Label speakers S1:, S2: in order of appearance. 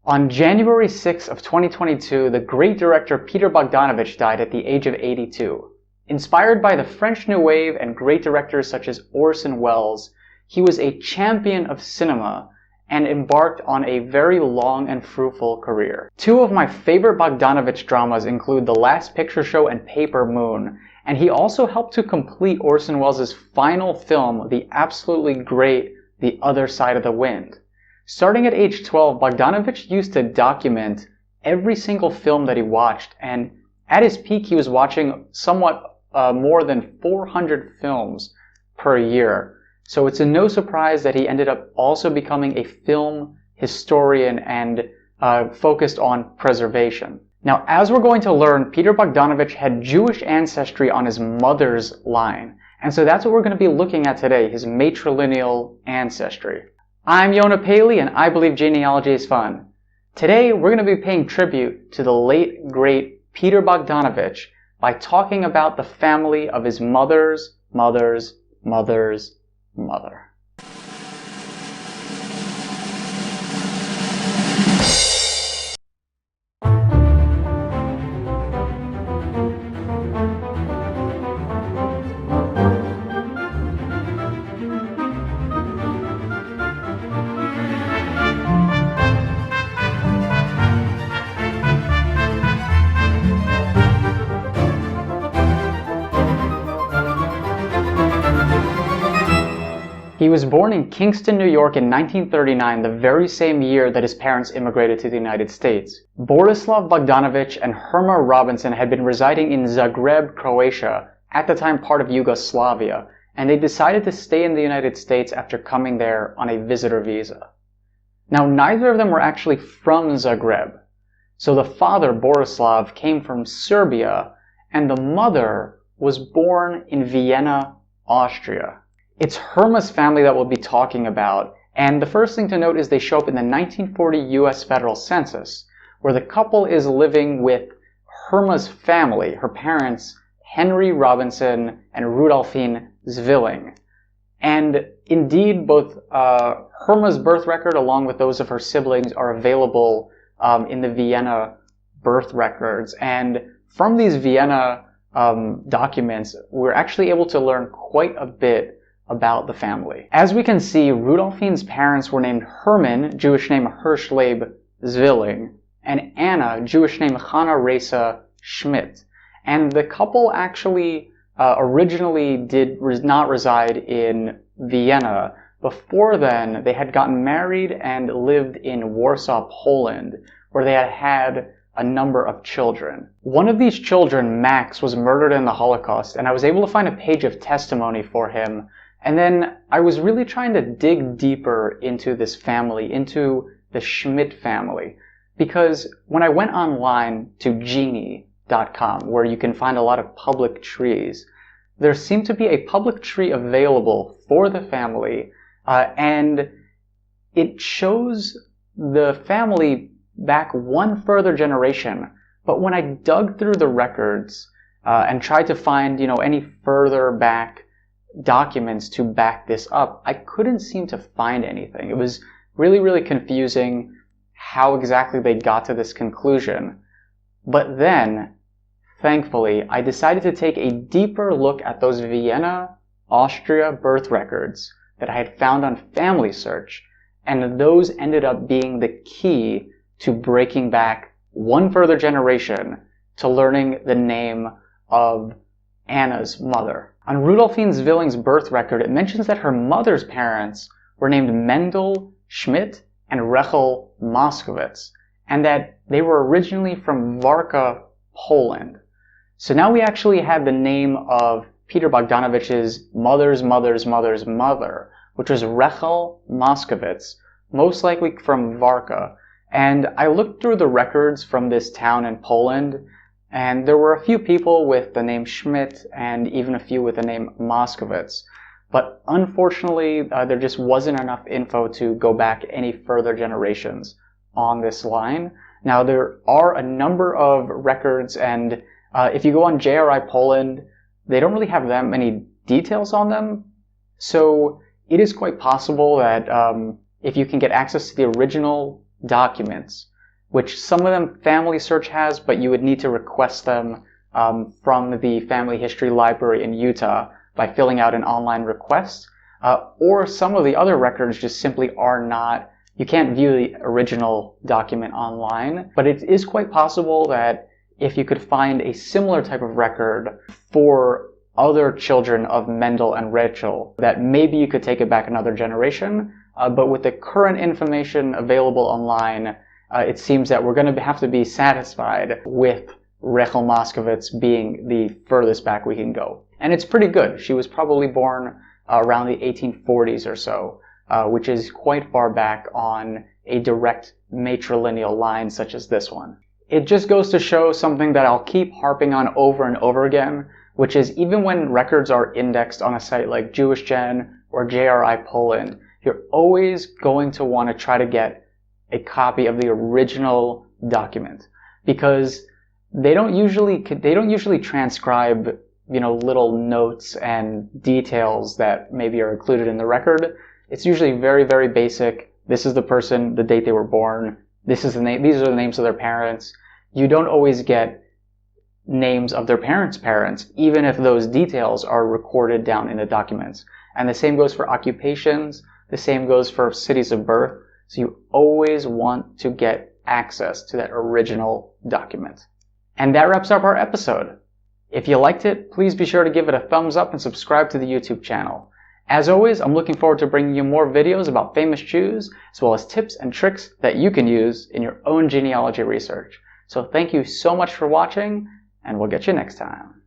S1: On January 6th of 2022, the great director Peter Bogdanovich died at the age of 82. Inspired by the French New Wave and great directors such as Orson Welles, he was a champion of cinema and embarked on a very long and fruitful career. Two of my favorite Bogdanovich dramas include The Last Picture Show and Paper Moon, and he also helped to complete Orson Welles' final film, the absolutely great The Other Side of the Wind. Starting at age 12, Bogdanovich used to document every single film that he watched, and at his peak he was watching somewhat more than 400 films per year. So it's no surprise that he ended up also becoming a film historian and focused on preservation. Now, as we're going to learn, Peter Bogdanovich had Jewish ancestry on his mother's line. And so that's what we're going to be looking at today, his matrilineal ancestry. I'm Yonah Paley, and I believe genealogy is fun. Today, we're going to be paying tribute to the late, great Peter Bogdanovich by talking about the family of his mother's mother's mother's mother. He was born in Kingston, New York in 1939, the very same year that his parents immigrated to the United States. Borislav Bogdanovich and Herma Robinson had been residing in Zagreb, Croatia, at the time part of Yugoslavia, and they decided to stay in the United States after coming there on a visitor visa. Now, neither of them were actually from Zagreb. So the father, Borislav, came from Serbia, and the mother was born in Vienna, Austria. It's Herma's family that we'll be talking about, and the first thing to note is they show up in the 1940 US federal census, where the couple is living with Herma's family, her parents, Henry Robinson and Rudolphine Zwilling. And indeed, both Herma's birth record along with those of her siblings are available in the Vienna birth records. And from these Vienna documents, we're actually able to learn quite a bit about the family. As we can see, Rudolphine's parents were named Herman, Jewish name Hirschleib Zwilling, and Anna, Jewish name Hannah Reza Schmidt. And the couple actually originally did not reside in Vienna. Before then, they had gotten married and lived in Warsaw, Poland, where they had had a number of children. One of these children, Max, was murdered in the Holocaust, and I was able to find a page of testimony for him. And then I was really trying to dig deeper into this family, into the Schmidt family, because when I went online to Genie.com, where you can find a lot of public trees, there seemed to be a public tree available for the family, and it shows the family back one further generation. But when I dug through the records and tried to find, any further back documents to back this up, I couldn't seem to find anything. It was really, really confusing how exactly they got to this conclusion. But then, thankfully, I decided to take a deeper look at those Vienna, Austria birth records that I had found on Family Search, and those ended up being the key to breaking back one further generation to learning the name of Anna's mother. On Rudolphine Zwilling's birth record, it mentions that her mother's parents were named Mendel Schmidt and Rachel Moskowitz, and that they were originally from Warka, Poland. So now we actually had the name of Peter Bogdanovich's mother's mother's mother's mother, which was Rachel Moskowitz, most likely from Warka. And I looked through the records from this town in Poland, and there were a few people with the name Schmidt and even a few with the name Moskowitz. But unfortunately, there just wasn't enough info to go back any further generations on this line. Now, there are a number of records, and if you go on JRI Poland, they don't really have that many details on them. So it is quite possible that if you can get access to the original documents, which some of them Family Search has, but you would need to request them from the Family History Library in Utah by filling out an online request. Or some of the other records just simply are not, you can't view the original document online. But it is quite possible that if you could find a similar type of record for other children of Mendel and Rachel, that maybe you could take it back another generation. But with the current information available online, it seems that we're going to have to be satisfied with Rachel Moskowitz being the furthest back we can go. And it's pretty good. She was probably born around the 1840s or so, which is quite far back on a direct matrilineal line such as this one. It just goes to show something that I'll keep harping on over and over again, which is even when records are indexed on a site like JewishGen or JRI Poland, you're always going to want to try to get a copy of the original document, because they don't usually transcribe, little notes and details that maybe are included in the record. It's usually very, very basic. This is the person, the date they were born. This is the name. These are the names of their parents. You don't always get names of their parents' parents, even if those details are recorded down in the documents. And the same goes for occupations. The same goes for cities of birth. So you always want to get access to that original document. And that wraps up our episode. If you liked it, please be sure to give it a thumbs up and subscribe to the YouTube channel. As always, I'm looking forward to bringing you more videos about famous Jews, as well as tips and tricks that you can use in your own genealogy research. So thank you so much for watching, and we'll get you next time.